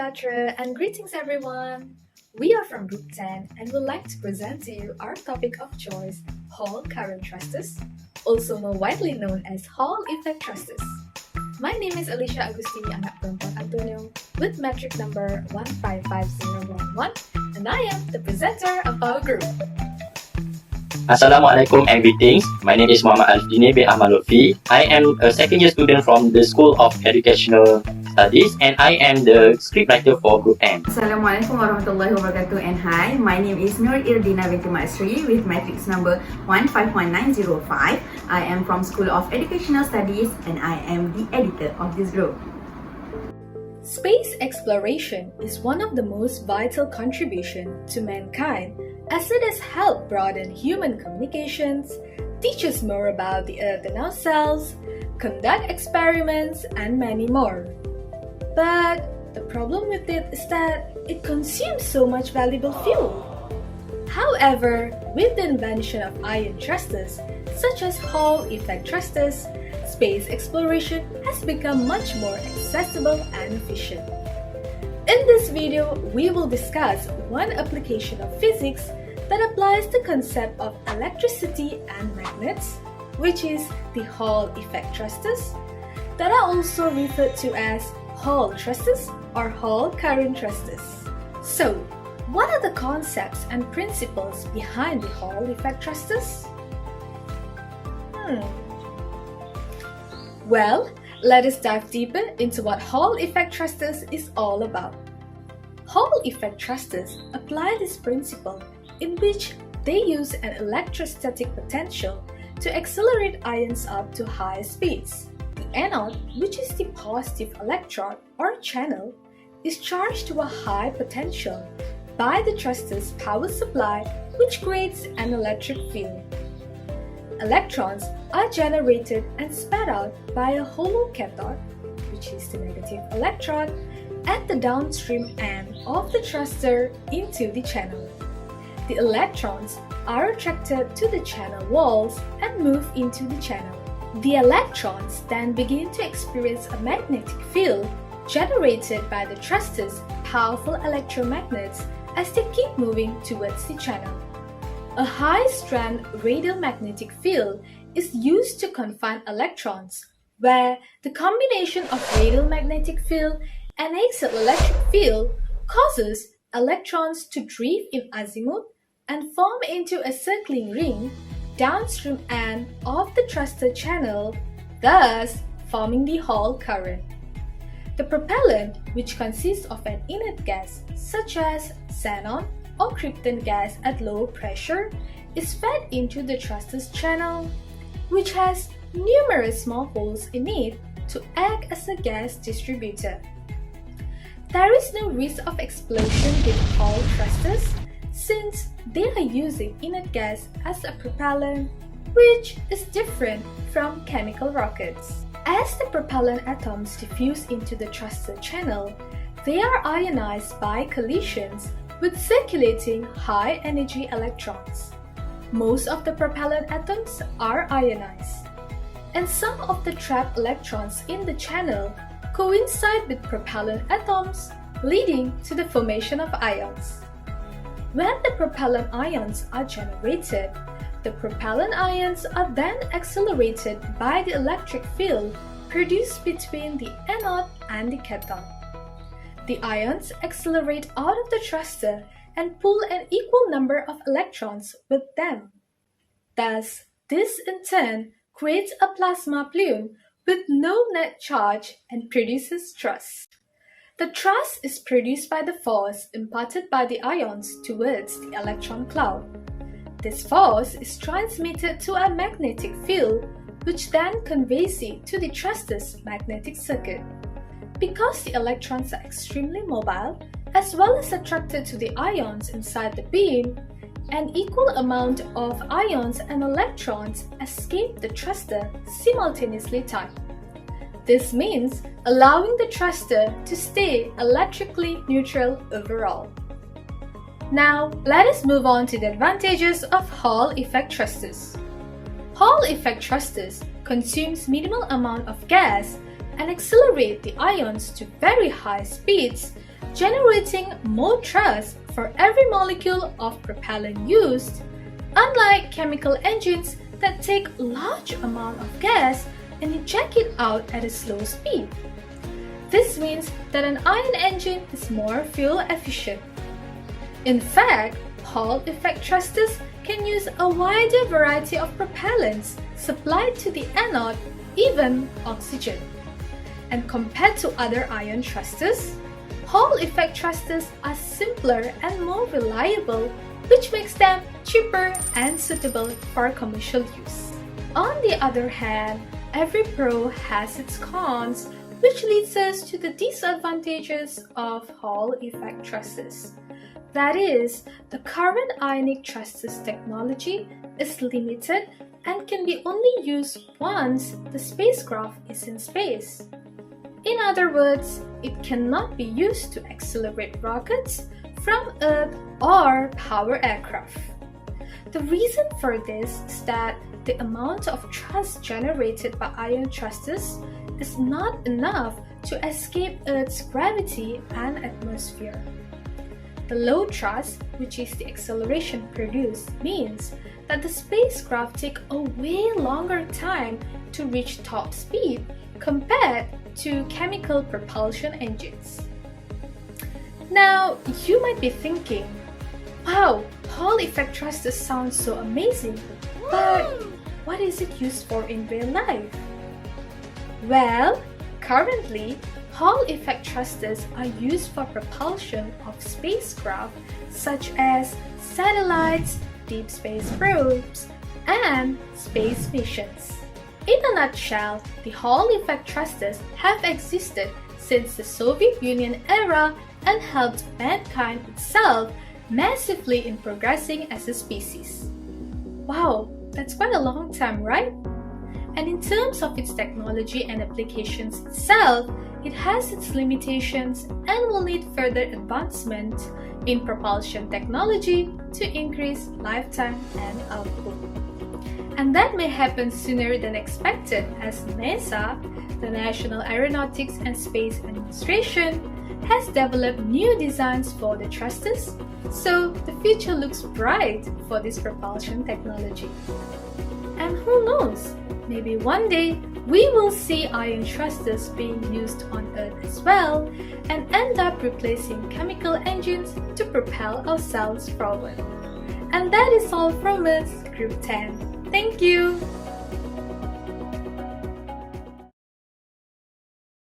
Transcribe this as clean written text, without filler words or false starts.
Sejahtera and greetings everyone! We are from Group 10 and would like to present to you our topic of choice, Hall current thrusters, also more widely known as Hall effect thrusters. My name is Allisha Agustini anak perempuan Antonio with metric number 155011 and I am the presenter of our group. Assalamualaikum and greetings. My name is Dinie bin Ahmad Lotfi. I am a second year student from the School of Educational Studies and I am the scriptwriter for Group M. Assalamualaikum warahmatullahi wabarakatuh and hi, my name is Nur Irdina binti Asri with matrix number 151905. I am from School of Educational Studies and I am the editor of this group. Space exploration is one of the most vital contributions to mankind as it has helped broaden human communications, teach us more about the Earth and ourselves, conduct experiments, and many more. But the problem with it is that it consumes so much valuable fuel. However, with the invention of ion thrusters, such as Hall effect thrusters, space exploration has become much more accessible and efficient. In this video, we will discuss one application of physics that applies the concept of electricity and magnets, which is the Hall effect thrusters, that are also referred to as Hall thrusters or Hall current thrusters. So, what are the concepts and principles behind the Hall effect thrusters? Well, let us dive deeper into what Hall effect thrusters is all about. Hall effect thrusters apply this principle in which they use an electrostatic potential to accelerate ions up to higher speeds. The anode, which is the positive electrode or channel, is charged to a high potential by the thruster's power supply, which creates an electric field. Electrons are generated and spat out by a hollow cathode, which is the negative electrode, at the downstream end of the thruster into the channel. The electrons are attracted to the channel walls and move into the channel. The electrons then begin to experience a magnetic field generated by the thruster's powerful electromagnets as they keep moving towards the channel. A high-strength radial magnetic field is used to confine electrons, where the combination of radial magnetic field and axial electric field causes electrons to drift in azimuth and form into a circling ring downstream end of the thruster channel, thus forming the Hall current. The propellant, which consists of an inert gas such as xenon or krypton gas at low pressure, is fed into the thruster's channel, which has numerous small holes in it to act as a gas distributor. There is no risk of explosion with Hall thrusters since they are using inert gas as a propellant, which is different from chemical rockets. As the propellant atoms diffuse into the thruster channel, they are ionized by collisions with circulating high-energy electrons. Most of the propellant atoms are ionized, and some of the trapped electrons in the channel coincide with propellant atoms, leading to the formation of ions. When the propellant ions are generated, the propellant ions are then accelerated by the electric field produced between the anode and the cathode. The ions accelerate out of the thruster and pull an equal number of electrons with them. Thus, this in turn creates a plasma plume with no net charge and produces thrust. The thrust is produced by the force imparted by the ions towards the electron cloud. This force is transmitted to a magnetic field, which then conveys it to the thruster's magnetic circuit. Because the electrons are extremely mobile, as well as attracted to the ions inside the beam, an equal amount of ions and electrons escape the thruster simultaneously timed. This means allowing the thruster to stay electrically neutral overall. Now, let us move on to the advantages of Hall effect thrusters. Hall effect thrusters consumes minimal amount of gas and accelerate the ions to very high speeds generating more thrust for every molecule of propellant used, unlike chemical engines that take large amount of gas and eject it out at a slow speed. This means that an ion engine is more fuel efficient. In fact, Hall effect thrusters can use a wider variety of propellants supplied to the anode, even oxygen. And compared to other ion thrusters, Hall effect thrusters are simpler and more reliable, which makes them cheaper and suitable for commercial use. On the other hand, every pro has its cons, which leads us to the disadvantages of Hall effect thrusters. That is, the current ionic thrusters technology is limited and can be only used once the spacecraft is in space. In other words, it cannot be used to accelerate rockets from Earth or power aircraft. The reason for this is that the amount of thrust generated by ion thrusters is not enough to escape Earth's gravity and atmosphere. The low thrust, which is the acceleration produced, means that the spacecraft takes a way longer time to reach top speed compared to chemical propulsion engines. Now, you might be thinking, wow, Hall effect thrusters sounds so amazing, but what is it used for in real life? Well, currently, Hall effect thrusters are used for propulsion of spacecraft such as satellites, deep space probes, and space missions. In a nutshell, the Hall effect thrusters have existed since the Soviet Union era and helped mankind itself massively in progressing as a species. Wow, that's quite a long time, right? And in terms of its technology and applications itself, it has its limitations and will need further advancement in propulsion technology to increase lifetime and output. And that may happen sooner than expected, as NASA, the National Aeronautics and Space Administration, has developed new designs for the thrusters, so the future looks bright for this propulsion technology. And who knows, maybe one day we will see ion thrusters being used on Earth as well and end up replacing chemical engines to propel ourselves forward. And that is all from us, Group 10. Thank you!